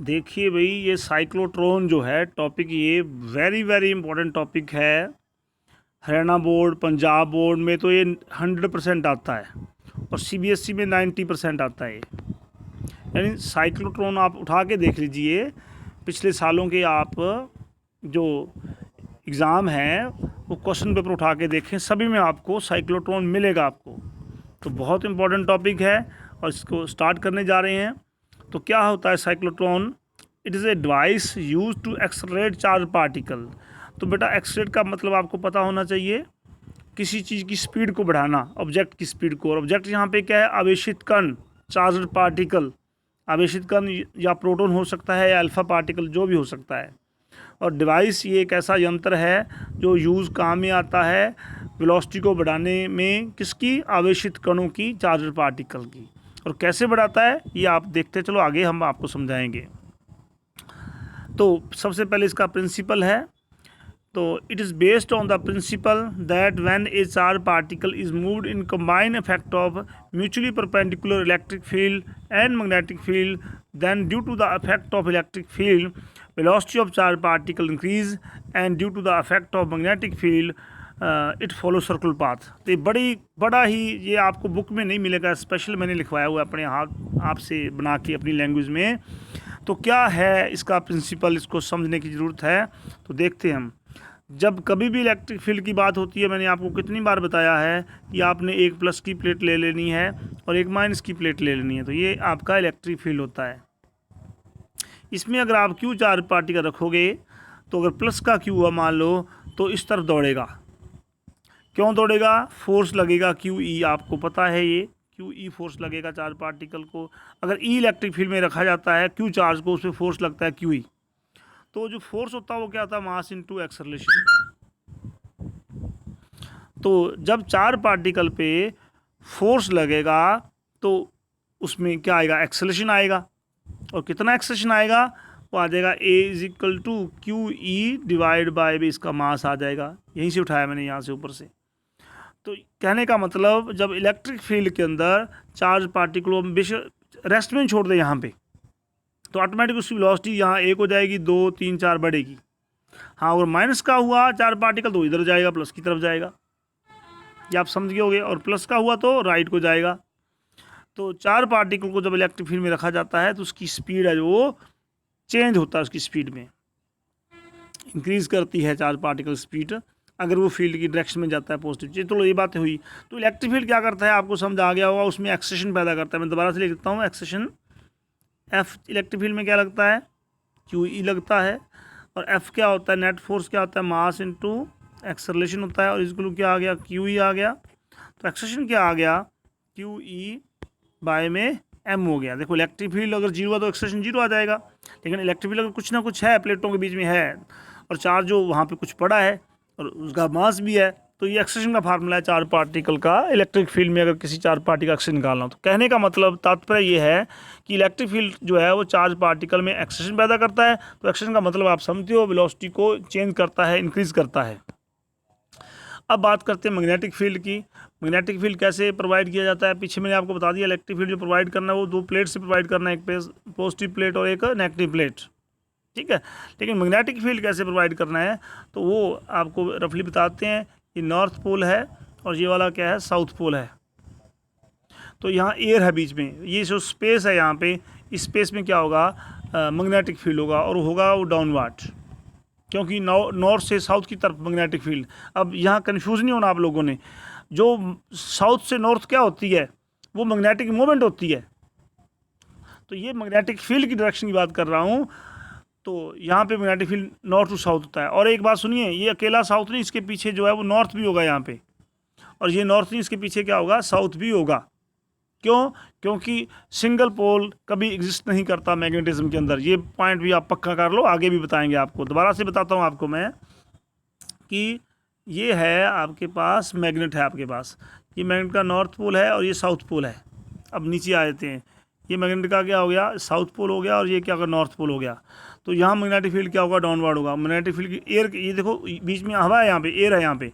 देखिए भाई, ये साइक्लोट्रॉन जो है टॉपिक, ये वेरी वेरी इंपॉर्टेंट टॉपिक है। हरियाणा बोर्ड, पंजाब बोर्ड में तो ये 100% आता है और सीबीएसई में 90% आता है। यानी साइक्लोट्रॉन आप उठा के देख लीजिए, पिछले सालों के आप जो एग्ज़ाम हैं वो क्वेश्चन पेपर उठा के देखें, सभी में आपको साइक्लोट्रॉन मिलेगा आपको। तो बहुत इंपॉर्टेंट टॉपिक है और इसको स्टार्ट करने जा रहे हैं। तो क्या होता है cyclotron? It is a device use to accelerate charge particle. तो बेटा एक्सलरेट का मतलब आपको पता होना चाहिए, किसी चीज़ की स्पीड को बढ़ाना, ऑब्जेक्ट की स्पीड को। और ऑब्जेक्ट यहाँ पे क्या है? आवेशित कण, चार्ज पार्टिकल। आवेशित कण या प्रोटॉन हो सकता है या अल्फा पार्टिकल, जो भी हो सकता है। और डिवाइस ये एक ऐसा यंत्र है जो यूज़ काम में आता है वेलोसिटी को बढ़ाने में, किसकी? आवेशित कणों की, चार्जर पार्टिकल की। और कैसे बढ़ाता है ये आप देखते चलो, आगे हम आपको समझाएंगे। तो सबसे पहले इसका प्रिंसिपल है, तो it is based on the principal that when A charge particle is moved in combined effect of mutually perpendicular electric field and magnetic field, then due to the effect of electric field velocity of charged particle increase and due to the effect of magnetic field it follows circular path। तो ये बड़ा ही, ये आपको book में नहीं मिलेगा, special मैंने लिखवाया हुआ है अपने हाथ आपसे बना के अपनी लैंग्वेज में। तो क्या है इसका प्रिंसिपल, इसको समझने की ज़रूरत है। तो देखते हैं हम। जब कभी भी इलेक्ट्रिक फील्ड की बात होती है, मैंने आपको कितनी बार बताया है कि आपने एक प्लस की प्लेट ले लेनी है और एक माइनस की प्लेट ले लेनी है, तो ये आपका इलेक्ट्रिक फील्ड होता है। इसमें अगर आप क्यू चार्ज पार्टिकल रखोगे तो अगर प्लस का क्यू हुआ मान लो, तो इस तरफ दौड़ेगा। क्यों दौड़ेगा? फोर्स लगेगा क्यू ई, आपको पता है ये क्यू ई फोर्स लगेगा चार्ज पार्टिकल को। अगर ई इलेक्ट्रिक फील्ड में रखा जाता है क्यू चार्ज को, उस पर फोर्स लगता है क्यू ई। तो जो फोर्स होता है वो क्या होता है? Mass into acceleration. तो जब चार पार्टिकल पे फोर्स लगेगा तो उसमें क्या आएगा? एक्सेलरेशन आएगा। और कितना एक्सेलरेशन आएगा? वो आ जाएगा a is equal to q e divide by भी इसका मास आ जाएगा। यहीं से उठाया मैंने, यहाँ से ऊपर से। तो कहने का मतलब, जब इलेक्ट्रिक फील्ड के अंदर चार्ज पार्टिकलों में रेस्ट में छोड़ दे यहाँ पे, तो ऑटोमेटिक उसकी वेलोसिटी यहाँ एक हो जाएगी, 2 3 4 बढ़ेगी। हाँ, अगर माइनस का हुआ चार पार्टिकल तो इधर जाएगा, प्लस की तरफ जाएगा, ये आप समझ गए होगे। और प्लस का हुआ तो राइट को जाएगा। तो चार पार्टिकल को जब इलेक्ट्रिक फील्ड में रखा जाता है तो उसकी स्पीड है जो वो चेंज होता है, उसकी स्पीड में इंक्रीज़ करती है चार्ज पार्टिकल स्पीड, अगर वो फील्ड की डायरेक्शन में जाता है पॉजिटिव। तो ये बातें हुई। तो इलेक्ट्रिक फील्ड क्या करता है आपको समझ आ गया होगा, उसमें एक्सेशन पैदा करता है। मैं दोबारा से लिख देता हूँ, एक्सेशन। एफ इलेक्ट्रिक फील्ड में क्या लगता है? क्यू ई लगता है। और एफ क्या होता है? नेट फोर्स क्या होता है? मास इनटू एक्सेलरेशन होता है। और इसको क्या आ गया? क्यू ई आ गया। तो एक्सेशन क्या आ गया? क्यू ई बाय में एम हो गया। देखो, इलेक्ट्रिक फील्ड अगर जीरो है तो एक्सेलरेशन जीरो आ जाएगा, लेकिन इलेक्ट्रिक फील्ड अगर कुछ ना कुछ है, प्लेटों के बीच में है और चार्ज जो वहाँ पे कुछ पड़ा है और उसका मास भी है, तो ये एक्सेलरेशन का फार्मूला है चार पार्टिकल का। इलेक्ट्रिक फील्ड में अगर किसी चार पार्टिकल का एक्सेलरेशन निकालना हो, तो कहने का मतलब तात्पर्य ये है कि इलेक्ट्रिक फील्ड जो है वो चार्ज पार्टिकल में एक्सेलरेशन पैदा करता है। तो एक्सेलरेशन का मतलब आप समझते हो, वेलोसिटी को चेंज करता है, इंक्रीज़ करता है। अब बात करते हैं मैग्नेटिक फील्ड की। मैग्नेटिक फील्ड कैसे प्रोवाइड किया जाता है? पीछे मैंने आपको बता दिया, इलेक्ट्रिक फील्ड जो प्रोवाइड करना है वो दो प्लेट से प्रोवाइड करना है, एक पॉजिटिव प्लेट और एक नेगेटिव प्लेट, ठीक है। लेकिन मैग्नेटिक फील्ड कैसे प्रोवाइड करना है तो वो आपको रफली बताते हैं। ये नॉर्थ पोल है और ये वाला क्या है? साउथ पोल है। तो यहाँ एयर है बीच में, ये जो स्पेस है यहाँ पे, इस स्पेस में क्या होगा? मैग्नेटिक फील्ड होगा, और होगा वो डाउनवर्ड, क्योंकि नॉर्थ से साउथ की तरफ मैग्नेटिक फील्ड। अब यहाँ कन्फ्यूज़ नहीं होना आप लोगों ने, जो साउथ से नॉर्थ क्या होती है? वो मैग्नेटिक मूवमेंट होती है। तो ये मैग्नेटिक फील्ड की डायरेक्शन की बात कर रहा हूँ। तो यहाँ पे magnetic field north to south होता है। और एक बात सुनिए, ये अकेला साउथ नहीं, इसके पीछे जो है वो नॉर्थ भी होगा यहाँ पे, और ये नॉर्थ नहीं, इसके पीछे क्या होगा? साउथ भी होगा। क्यों? क्योंकि सिंगल पोल कभी एग्जिस्ट नहीं करता मैग्नेटिज्म के अंदर। ये पॉइंट भी आप पक्का कर लो, आगे भी बताएंगे आपको। दोबारा से बताता हूँ आपको मैं कि ये है आपके पास मैग्नेट है, आपके पास ये मैग्नेट का नॉर्थ पोल है और ये साउथ पोल है। अब नीचे आ जाते हैं, ये मैग्नेट का क्या हो गया? साउथ पोल हो गया, और ये क्या होगा? नॉर्थ पोल हो गया। तो यहाँ मैग्नेटिक फील्ड क्या होगा? डाउनवर्ड होगा। मैग्नेटिक फील्ड की एयर, ये देखो बीच में हवा है, यहाँ पे एयर है यहाँ पे,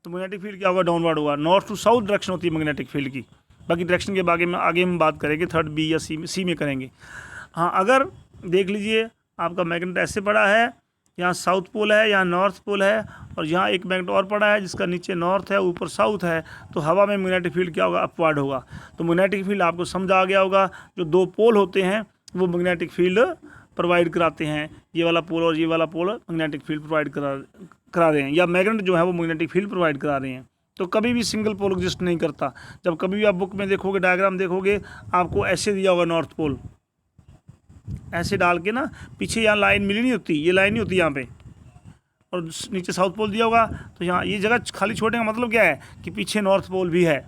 तो मैग्नेटिक फील्ड क्या होगा? डाउनवर्ड होगा। नॉर्थ टू साउथ डायरेक्शन होती है मैग्नेटिक फील्ड की। बाकी डायरेक्शन के आगे में बात करेंगे, थर्ड बी या सी में करेंगे। हाँ, अगर देख लीजिए आपका मैग्नेट ऐसे पड़ा है, यहाँ साउथ पोल है, यहाँ नॉर्थ पोल है, और यहाँ एक मैग्नेट और पड़ा है जिसका नीचे नॉर्थ है ऊपर साउथ है। तो हवा में मैग्नेटिक फील्ड क्या होगा, अपवार्ड होगा। तो मैग्नेटिक फील्ड आपको समझ आ गया होगा, जो दो पोल होते हैं वो मैग्नेटिक फील्ड प्रोवाइड कराते हैं, ये वाला पोल और ये वाला पोल मैग्नेटिक फील्ड प्रोवाइड करा रहे हैं, या मैग्नेट जो है वो मैग्नेटिक फील्ड प्रोवाइड करा रहे हैं। तो कभी भी सिंगल पोल एग्जिस्ट नहीं करता। जब कभी भी आप बुक में देखोगे, डायग्राम देखोगे, आपको ऐसे दिया होगा नॉर्थ पोल, ऐसे डाल के ना, पीछे यहाँ लाइन मिली नहीं होती, ये लाइन नहीं होती यहाँ पे, और नीचे साउथ पोल दिया होगा। तो यहाँ ये जगह खाली छोड़ने का मतलब क्या है कि पीछे नॉर्थ पोल भी है।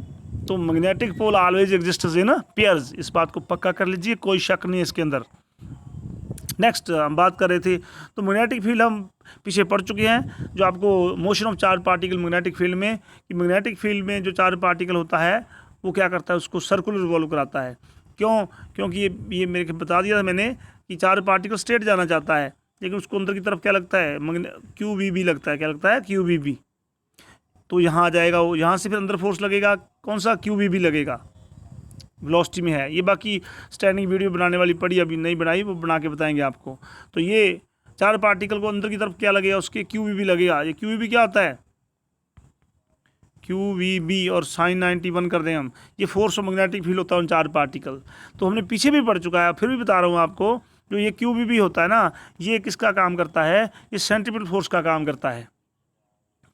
तो magnetic pole always exists in pairs, इस बात को पक्का कर लीजिए, कोई शक नहीं है इसके अंदर। नेक्स्ट हम बात कर रहे थे, तो मैग्नेटिक फील्ड हम पीछे पढ़ चुके हैं, जो आपको motion of charge particle magnetic field में, कि मैग्नेटिक फील्ड में जो चार्ज पार्टिकल होता है वो क्या करता है, उसको सर्कुलर रिवॉल्व कराता है। क्यों? क्योंकि ये मेरे को बता दिया था मैंने कि चार्ज पार्टिकल स्ट्रेट जाना चाहता है, लेकिन उसको अंदर की तरफ क्या लगता है, QVB लगता है। क्या लगता है? QVB। तो यहाँ आ जाएगा वो, यहाँ से फिर अंदर फोर्स लगेगा, कौन सा? QVB लगेगा, वेलोसिटी में है। ये बाकी स्टैंडिंग वीडियो बनाने वाली पड़ी, अभी नहीं बनाई, वो बना के बताएंगे आपको। तो ये चार पार्टिकल को अंदर की तरफ क्या लगेगा, उसके QVB लगेगा। ये QVB क्या होता है? QVB और sin 91 कर दें हम, ये फोर्स ऑफ मैग्नेटिक फील्ड होता है उन चार पार्टिकल। तो हमने पीछे भी पढ़ चुका है, फिर भी बता रहा हूँ आपको, जो ये QVB होता है ना, ये किसका काम करता है? ये सेंट्रीपिटल फोर्स का काम करता है।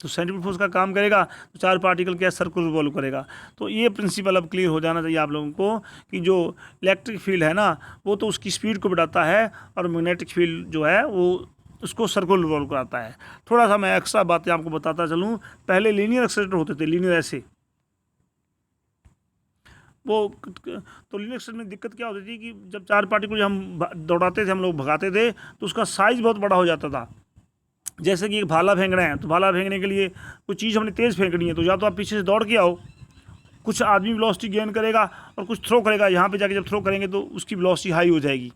तो सेंट्रीपिटल फोर्स का काम करेगा तो चार पार्टिकल क्या सर्कुलर रिवॉल्व करेगा। तो ये प्रिंसिपल अब क्लियर हो जाना चाहिए आप लोगों को, कि जो इलेक्ट्रिक फील्ड है ना, वो तो उसकी स्पीड को बढ़ाता है, और मैग्नेटिक फील्ड जो है वो उसको सर्कुलर रिवॉल्व कराता है। थोड़ा सा मैं एक्स्ट्रा बातें आपको बताता चलूँ। पहले लीनियर एक्सेलरेटर होते थे, लीनियर ऐसे, वो तो लीनियर एक्सेलरेटर में दिक्कत क्या होती थी कि जब चार पार्टिकल हम दौड़ाते थे, हम लोग भगाते थे, तो उसका साइज़ बहुत बड़ा हो जाता था। जैसे कि एक भाला फेंकना है, तो भाला फेंकने के लिए कुछ चीज़ हमने तेज़ फेंकनी है, तो या तो आप पीछे से दौड़ के आओ, कुछ आदमी वेलोसिटी गेन करेगा और कुछ थ्रो करेगा, यहाँ पे जाके जब थ्रो करेंगे तो उसकी वेलोसिटी हाई हो जाएगी,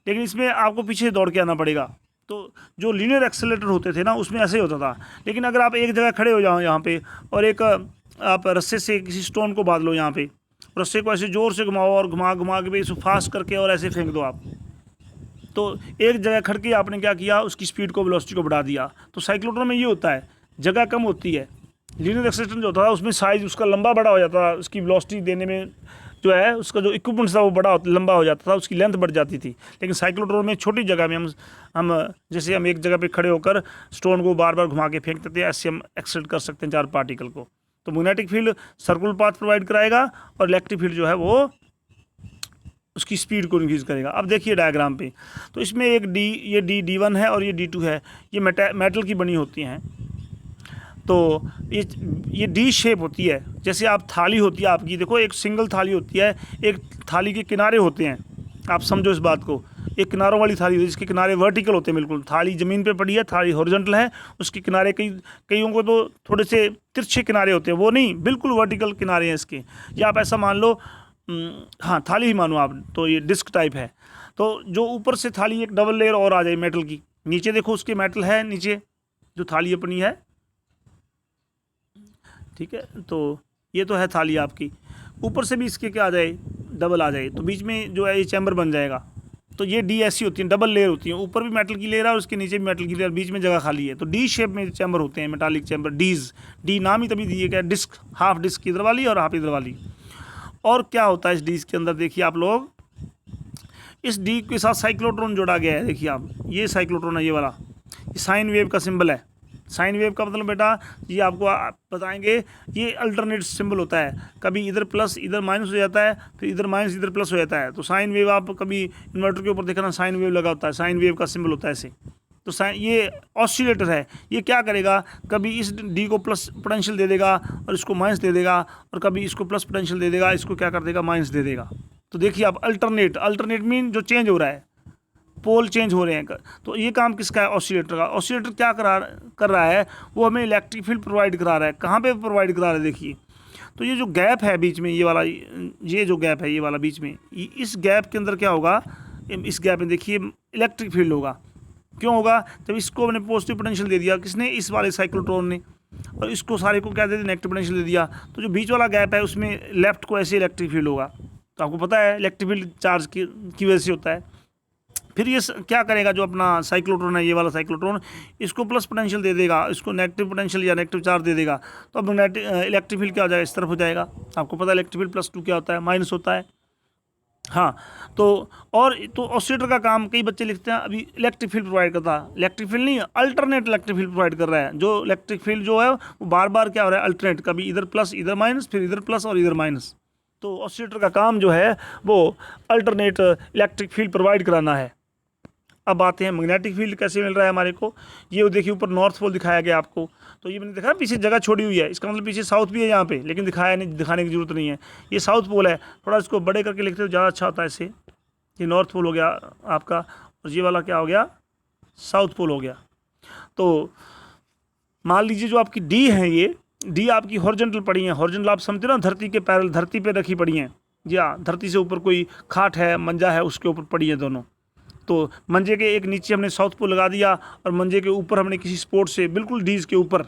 लेकिन इसमें आपको पीछे से दौड़ के आना पड़ेगा। तो जो लीनियर एक्सेलरेटर होते थे ना, उसमें ऐसे ही होता था। लेकिन अगर आप एक जगह खड़े हो जाओ यहाँ पे, और एक आप रस्से से किसी स्टोन को बांध लो यहाँ पे, रस्से को ऐसे ज़ोर से घुमाओ और घुमा घुमा के इसको फास्ट करके और ऐसे फेंक दो आप, तो एक जगह खड़ के आपने क्या किया, उसकी स्पीड को, वेलोसिटी को बढ़ा दिया। तो साइक्लोट्रॉन में ये होता है, जगह कम होती है। लीनियर एक्सेलरेटर जो होता था उसमें साइज उसका लंबा बड़ा हो जाता था, उसकी वेलोसिटी देने में जो है उसका जो इक्विपमेंट्स था वो बड़ा लंबा हो जाता था, उसकी लेंथ बढ़ जाती थी। लेकिन साइक्लोट्रॉन में छोटी जगह में हम जैसे हम एक जगह पे खड़े होकर स्टोन को बार बार घुमा के फेंकते थे, ऐसे हम एक्सेलरेट कर सकते हैं चार पार्टिकल को। तो magnetic field circular path provide कराएगा, और इलेक्ट्रिक फील्ड जो है वो उसकी स्पीड को इंक्रीज़ करेगा। अब देखिए डायग्राम पे, तो इसमें एक ये D1 है और ये D2 है, ये मेटल की बनी होती हैं। तो ये D शेप होती है, जैसे आप थाली होती है आपकी, देखो एक सिंगल थाली होती है, एक थाली के किनारे होते हैं, आप समझो इस बात को, एक किनारों वाली थाली होती है जिसके किनारे वर्टिकल होते हैं, बिल्कुल थाली ज़मीन पे पड़ी है, थाली हॉरिजॉन्टल है, उसके किनारे कईयों को तो थोड़े से तिरछे किनारे होते हैं, वो नहीं, बिल्कुल वर्टिकल किनारे हैं इसके। या आप ऐसा मान लो, हाँ थाली ही मानो आप, तो ये डिस्क टाइप है। तो जो ऊपर से थाली एक डबल लेयर और आ जाए मेटल की, नीचे देखो उसके मेटल है, नीचे जो थाली अपनी है, ठीक है। तो ये तो है थाली आपकी, ऊपर से भी इसके क्या आ जाए, डबल आ जाए, तो बीच में जो है ये चैम्बर बन जाएगा। तो ये D ऐसी होती है, डबल लेयर होती है, ऊपर भी मेटल की लेयर है और उसके नीचे भी मेटल की लेयर, बीच में जगह खाली है। तो D शेप में चैम्बर होते हैं, मेटालिक चैम्बर, D नाम ही तभी दिए गया, डिस्क, हाफ डिस्क इधर वाली और हाफ इधर वाली। और क्या होता है इस D के अंदर, देखिए आप लोग, इस D के साथ साइक्लोट्रॉन जोड़ा गया है। देखिए आप, ये साइक्लोट्रॉन है, ये वाला, ये साइन वेव का सिंबल है। साइन वेव का मतलब बेटा ये आपको बताएंगे, ये अल्टरनेट सिंबल होता है, कभी इधर प्लस इधर माइनस हो जाता है, फिर इधर माइनस इधर प्लस हो जाता है। तो साइन वेव आप कभी इन्वर्टर के ऊपर देखना, साइन वेव लगा होता है, साइन वेव का सिंबल होता है ऐसे। तो ये ऑसिलेटर है, ये क्या करेगा, कभी इस D को प्लस पोटेंशियल दे देगा और इसको माइनस दे देगा, और कभी इसको प्लस पोटेंशियल दे देगा, इसको क्या कर देगा, माइनस दे देगा। तो देखिए आप, अल्टरनेट मीन जो चेंज हो रहा है, पोल चेंज हो रहे हैं। तो ये काम किसका है, ऑसिलेटर का। ऑसिलेटर क्या कर रहा है, वो हमें इलेक्ट्रिक फील्ड प्रोवाइड करा रहा है। कहाँ पे प्रोवाइड करा रहा है, देखिए, तो ये जो गैप है बीच में, ये वाला, ये जो गैप है, ये वाला बीच में, इस गैप के अंदर क्या होगा, इस गैप में देखिए इलेक्ट्रिक फील्ड होगा। क्यों होगा, जब इसको हमने पॉजिटिव पोटेंशियल दे दिया, किसने, इस वाले साइक्लोट्रॉन ने, और इसको सारे को क्या दे दिया, नेगेटिव पोटेंशियल दे दिया। तो जो बीच वाला गैप है उसमें लेफ्ट को ऐसे इलेक्ट्रिक फील्ड होगा। तो आपको पता है इलेक्ट्रिक फील्ड चार्ज की वजह से होता है। फिर ये क्या करेगा, जो अपना साइक्लोट्रॉन है, ये वाला साइक्लोट्रॉन, इसको प्लस पोटेंशियल दे देगा, इसको नेगेटिव पोटेंशियल या नेगेटिव चार्ज दे देगा, तो अब इलेक्ट्रिक फील्ड क्या हो जाएगा, इस तरफ हो जाएगा। आपको पता है इलेक्ट्रिक फील्ड +2 क्या होता है, माइनस होता है। हाँ, तो और तो ऑसिलेटर का काम, कई बच्चे लिखते हैं अभी इलेक्ट्रिक फील्ड प्रोवाइड करता है, इलेक्ट्रिक फील्ड नहीं, अल्टरनेट इलेक्ट्रिक फील्ड प्रोवाइड कर रहा है। जो इलेक्ट्रिक फील्ड जो है वो बार बार क्या हो रहा है, अल्टरनेट, कभी इधर प्लस इधर माइनस, फिर इधर प्लस और इधर माइनस। तो ऑसिलेटर का काम जो है वो अल्टरनेट इलेक्ट्रिक फील्ड प्रोवाइड कराना है। अब आते हैं मैग्नेटिक फील्ड कैसे मिल रहा है हमारे को। ये देखिए ऊपर नॉर्थ पोल दिखाया गया आपको, तो ये मैंने देखा पीछे जगह छोड़ी हुई है, इसका मतलब पीछे साउथ भी है यहाँ पे, लेकिन दिखाया नहीं, दिखाने की जरूरत नहीं है। ये साउथ पोल है, थोड़ा इसको बड़े करके लिखते हो ज़्यादा अच्छा होता है इससे। ये नॉर्थ पोल हो गया आपका, और ये वाला क्या हो गया, साउथ पोल हो गया। तो मान लीजिए जो आपकी डी है, ये डी आपकी हॉरिजॉन्टल पड़ी है, हॉरिजॉन्टल आप समझते हो ना, धरती के पैरेलल, धरती पे रखी पड़ी हैं, या धरती से ऊपर कोई खाट है, मंजा है, उसके ऊपर पड़ी है दोनों। तो मंजे के एक नीचे हमने साउथ पोल लगा दिया, और मंजे के ऊपर हमने किसी स्पोर्ट से बिल्कुल डीज के ऊपर,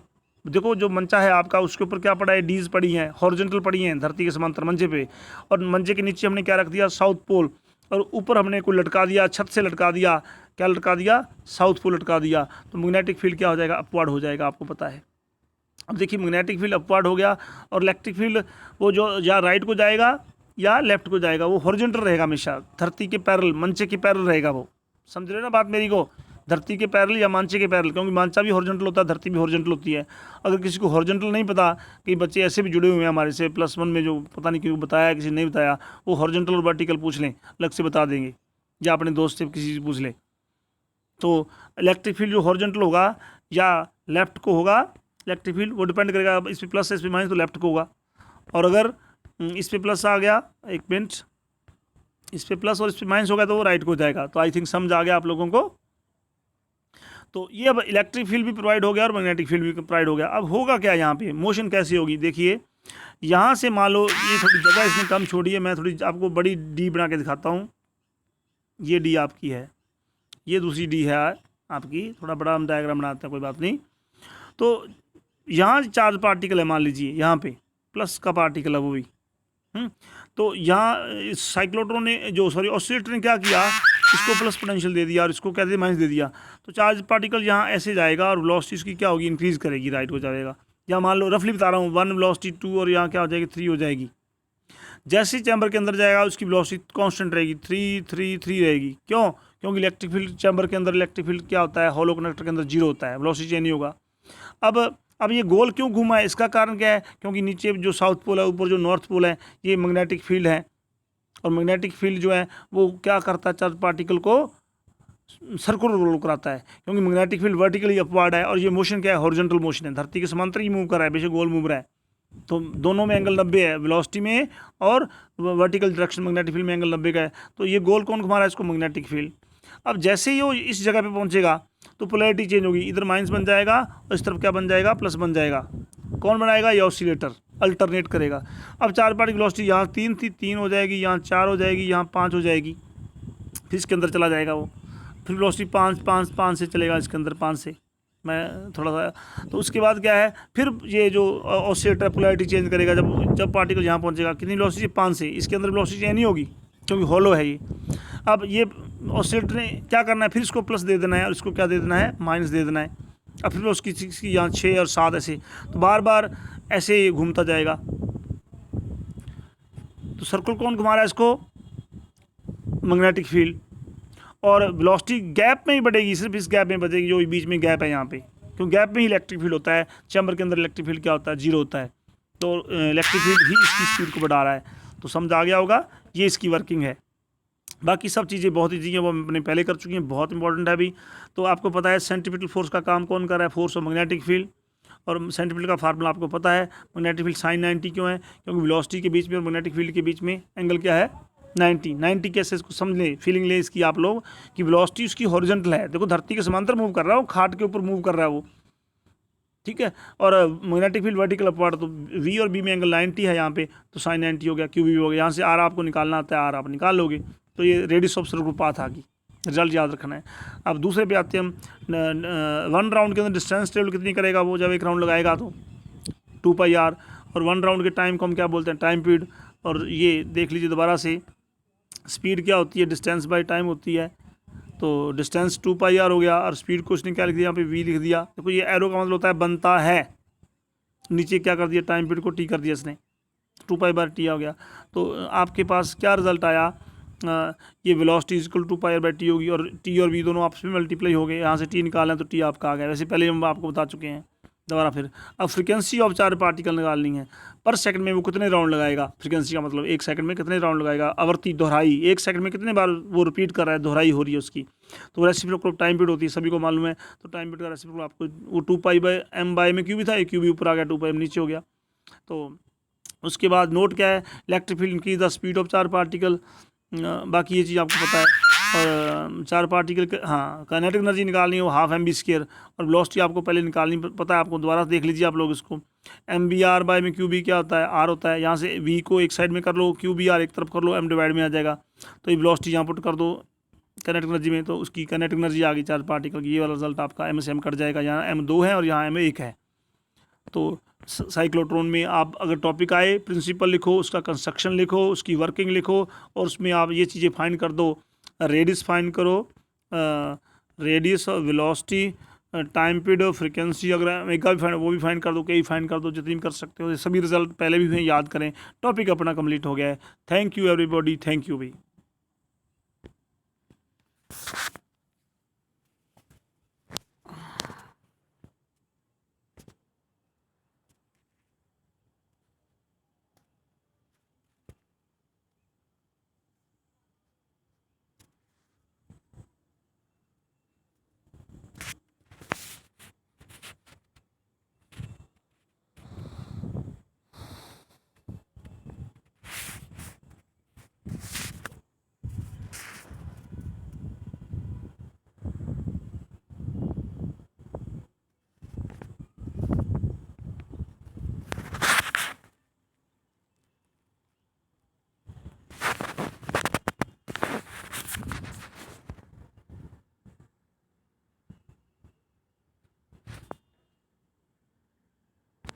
देखो जो मंचा है आपका उसके ऊपर क्या पड़ा है, डीज पड़ी हैं, हॉरिजॉन्टल पड़ी हैं धरती के समांतर मंजे पे, और मंजे के नीचे हमने क्या रख दिया, साउथ पोल, और ऊपर हमने कोई लटका दिया, छत से लटका दिया, क्या लटका दिया, साउथ पोल लटका दिया। तो मैग्नेटिक फील्ड क्या हो जाएगा, अपवर्ड हो जाएगा, आपको पता है। अब देखिए मैग्नेटिक फील्ड अपवर्ड हो गया, और इलेक्ट्रिक फील्ड वो जो या राइट को जाएगा या लेफ्ट को जाएगा, वो हॉरिजॉन्टल रहेगा हमेशा, धरती के पैरेलल, मंचे के पैरेलल रहेगा। वो समझ रहे हो ना बात मेरी को, धरती के पैरेलल या मांचे के पैरेलल, क्योंकि मांचा भी हॉरिजॉन्टल होता है, धरती भी हॉरिजॉन्टल होती है। अगर किसी को हॉरिजॉन्टल नहीं पता, कई बच्चे ऐसे भी जुड़े हुए हैं हमारे से +1 में, जो पता नहीं क्यों बताया, किसी ने नहीं बताया, वो हॉरिजॉन्टल और वर्टिकल पूछ लें, अलग से बता देंगे, या अपने दोस्त से किसी से पूछ लें। तो इलेक्ट्रिक फील्ड जो हॉरिजॉन्टल होगा या लेफ्ट को होगा, इलेक्ट्रिक फील्ड वो डिपेंड करेगा, इस पर प्लस है, इस पर माइनस, तो लेफ्ट को होगा। और अगर इस पर प्लस आ गया, एक मिनट, इस पर प्लस और इस पर माइनस हो गया, तो वो राइट को हो जाएगा। तो आई थिंक समझ आ गया आप लोगों को। तो ये अब इलेक्ट्रिक फील्ड भी प्रोवाइड हो गया और मैग्नेटिक फील्ड भी प्रोवाइड हो गया। अब होगा क्या यहाँ पे, मोशन कैसी होगी, देखिए यहाँ से मान लो ये थोड़ी जगह इसने कम छोड़ी है, मैं थोड़ी आपको बड़ी डी बना के दिखाता हूँ। ये डी आपकी है, ये दूसरी डी है आपकी, थोड़ा बड़ा हम डायग्राम बनाते हैं, कोई बात नहीं। तो यहाँ चार्ज पार्टिकल है, मान लीजिए यहाँ पे प्लस का पार्टिकल है वो भी। तो यहाँ साइक्लोट्रॉन ने जो ऑसिलेटर ने क्या किया, इसको प्लस पोटेंशियल दे दिया और इसको क्या दे, माइनस दे दिया। तो चार्ज पार्टिकल यहाँ ऐसे जाएगा और वेलोसिटी इसकी क्या होगी, इंक्रीज़ करेगी, राइट हो जाएगा। यहाँ मान लो रफली बता रहा हूँ, 1 वेलोसिटी 2, और यहाँ क्या हो जाएगी, 3 हो जाएगी। जैसे ही चैम्बर के अंदर जाएगा उसकी वेलोसिटी कांस्टेंट रहेगी, 3 3 3 रहेगी। क्यों, क्योंकि इलेक्ट्रिक फील्ड चैम्बर के अंदर, इलेक्ट्रिक फील्ड क्या होता है, हॉलो कंडक्टर के अंदर 0 होता है, वेलोसिटी चेंज नहीं होगा। अब ये गोल क्यों घूमा है, इसका कारण क्या है, क्योंकि नीचे जो साउथ पोल है, ऊपर जो नॉर्थ पोल है, ये मैग्नेटिक फील्ड है। और मैग्नेटिक फील्ड जो है वो क्या करता है, चार्ज पार्टिकल को सर्कुलर रोल कराता है, क्योंकि मैग्नेटिक फील्ड वर्टिकली अपवर्ड है, और ये मोशन क्या है, हॉरिजॉन्टल मोशन है, धरती के समांतर ही मूव कर रहा है, बेशक गोल मूव रहा है। तो दोनों में एंगल 90 है, वेलोसिटी में और वर्टिकल डायरेक्शन मैग्नेटिक फील्ड में एंगल 90 का है। तो ये गोल कौन घुमा रहा है, इसको, मैग्नेटिक फील्ड। अब जैसे ही वो इस जगह पे पहुंचेगा तो पोलैरिटी चेंज होगी, इधर माइनस बन जाएगा और इस तरफ क्या बन जाएगा, प्लस बन जाएगा। कौन बनाएगा, ये ऑसिलेटर अल्टरनेट करेगा। अब चार पार्टिकल वेलोसिटी यहाँ 3 थी, 3 हो जाएगी, यहाँ 4 हो जाएगी, यहाँ 5 हो जाएगी, फिर इसके अंदर चला जाएगा वो, फिर वेलोसिटी 5 से चलेगा इसके अंदर, 5 से मैं थोड़ा सा। तो उसके बाद क्या है, फिर ये जो ऑसिलेटर पोलैरिटी चेंज करेगा, जब पार्टिकल यहाँ पहुँचेगा, कितनी वेलोसिटी, 5 से, इसके अंदर वेलोसिटी चेंज नहीं होगी क्योंकि हॉलो है ये। अब ये ऑसिलेटर ने क्या करना है, फिर इसको प्लस दे देना है और इसको क्या दे देना है, माइनस दे देना है। अब फिर उसकी यहाँ 6 और 7 ऐसे, तो बार बार ऐसे ही घूमता जाएगा। तो सर्कल कौन घुमा रहा है इसको, मैग्नेटिक फील्ड। और वेलोसिटी गैप में ही बढ़ेगी, सिर्फ इस गैप में बढ़ेगी जो बीच में गैप है यहाँ पे, क्योंकि गैप में ही इलेक्ट्रिक फील्ड होता है। चैम्बर के अंदर इलेक्ट्रिक फील्ड क्या होता है, 0 होता है। तो इलेक्ट्रिक फील्ड ही इसकी स्पीड को बढ़ा रहा है। तो समझ आ गया होगा, ये इसकी वर्किंग है। बाकी सब चीज़ें बहुत ईजी हैं, वो अपने पहले कर चुकी हैं, बहुत इंपॉर्टेंट है अभी। तो आपको पता है सेंट्रीपिटल फोर्स का काम कौन कर रहा है, फोर्स ऑफ मैग्नेटिक फील्ड। और सेंट्रीपिटल का फार्मूला आपको पता है, मैग्नेटिक फील्ड sin 90 क्यों है, क्योंकि वेलोसिटी के बीच में और मैग्नेटिक फील्ड के बीच में एंगल क्या है, 90 कैसे, इसको समझ लें, फीलिंग ले इसकी आप लोग, कि वेलोसिटी उसकी हॉरिजॉन्टल है, देखो धरती के समांतर मूव कर रहा है वो, खाट के ऊपर मूव कर रहा है वो, ठीक है। और मैग्नेटिक फील्ड वर्टिकल अपवर्ड, तो वी और बी में एंगल 90 है यहाँ पे, तो sin 90 हो गया, क्यू भी हो गया। यहाँ से आर आपको निकालना आता है, आर आप निकाल लोगे। तो ये रेडियस ऑफ सर्कल पाथ आ गई, रिजल्ट याद रखना है। अब दूसरे पे आते हैं हम, 1 राउंड के अंदर डिस्टेंस ट्रेवल कितनी करेगा वो, जब 1 राउंड लगाएगा तो 2πr, और 1 राउंड के टाइम को हम क्या बोलते हैं, टाइम पीरियड। और ये देख लीजिए दोबारा से, स्पीड क्या होती है, डिस्टेंस बाय टाइम होती है। तो डिस्टेंस 2πr हो गया और स्पीड को उसने क्या लिख दिया, यहाँ पे v लिख दिया। देखो ये एरो का मतलब होता है बनता है, नीचे क्या कर दिया, टाइम पीरियड को t कर दिया इसने, 2π/t हो गया। तो आपके पास क्या रिजल्ट आया, ये वेलोसिटी इक्वल 2πr/t होगी और t और v दोनों आपस में मल्टीप्लाई हो गए, यहाँ से t निकालना है तो t आपका आ गया। वैसे पहले हम आपको बता चुके हैं, दोबारा फिर अब फ्रीक्वेंसी ऑफ चार्ज पार्टिकल निकालनी है। पर सेकंड में वो कितने राउंड लगाएगा, फ्रीक्वेंसी का मतलब 1 सेकंड में कितने राउंड लगाएगा, आवर्ती दोहराई 1 सेकंड में कितने बार वो रिपीट कर रहा है, दोहराई हो रही है उसकी। तो रेसिप्रोकल टाइम पीरियड होती है, सभी को मालूम है। तो टाइम पीरियड का रेसिप्रोकल आपको वो 2π/m में क्यू भी था, एक क्यू भी ऊपर आ गया, 2πm नीचे हो गया। तो उसके बाद नोट क्या है, electric field increase the speed of चार पार्टिकल, बाकी ये चीज़ आपको पता है। और चार पार्टिकल हाँ काइनेटिक एनर्जी निकालनी है वो ½ mv², और वेलोसिटी आपको पहले निकालनी पता है, आपको दोबारा देख लीजिए आप लोग इसको। mvr/, में क्यू बी क्या होता है, r होता है, यहाँ से v को एक साइड में कर लो, क्यू बी आर एक तरफ कर लो, m डिवाइड में आ जाएगा। तो ये वेलोसिटी यहाँ पुट कर दो काइनेटिक एनर्जी में, तो उसकी काइनेटिक एनर्जी आ गई चार पार्टिकल की, ये वाला रिजल्ट आपका m से m कट जाएगा, यहाँ m2 है और यहाँ m1 है। तो साइक्लोट्रॉन में आप अगर टॉपिक आए, प्रिंसिपल लिखो, उसका कंस्ट्रक्शन लिखो, उसकी वर्किंग लिखो, और उसमें आप ये चीज़ें फाइंड कर दो, रेडियस फाइंड करो, radius, velocity, time period, frequency, अगर मेगा भी फाइंड वो भी फाइंड कर दो, कई फाइंड कर दो, जितनी भी कर सकते हो। ये सभी रिजल्ट पहले भी हैं, याद करें। टॉपिक अपना कंप्लीट हो गया है। Thank you everybody, thank you भाई।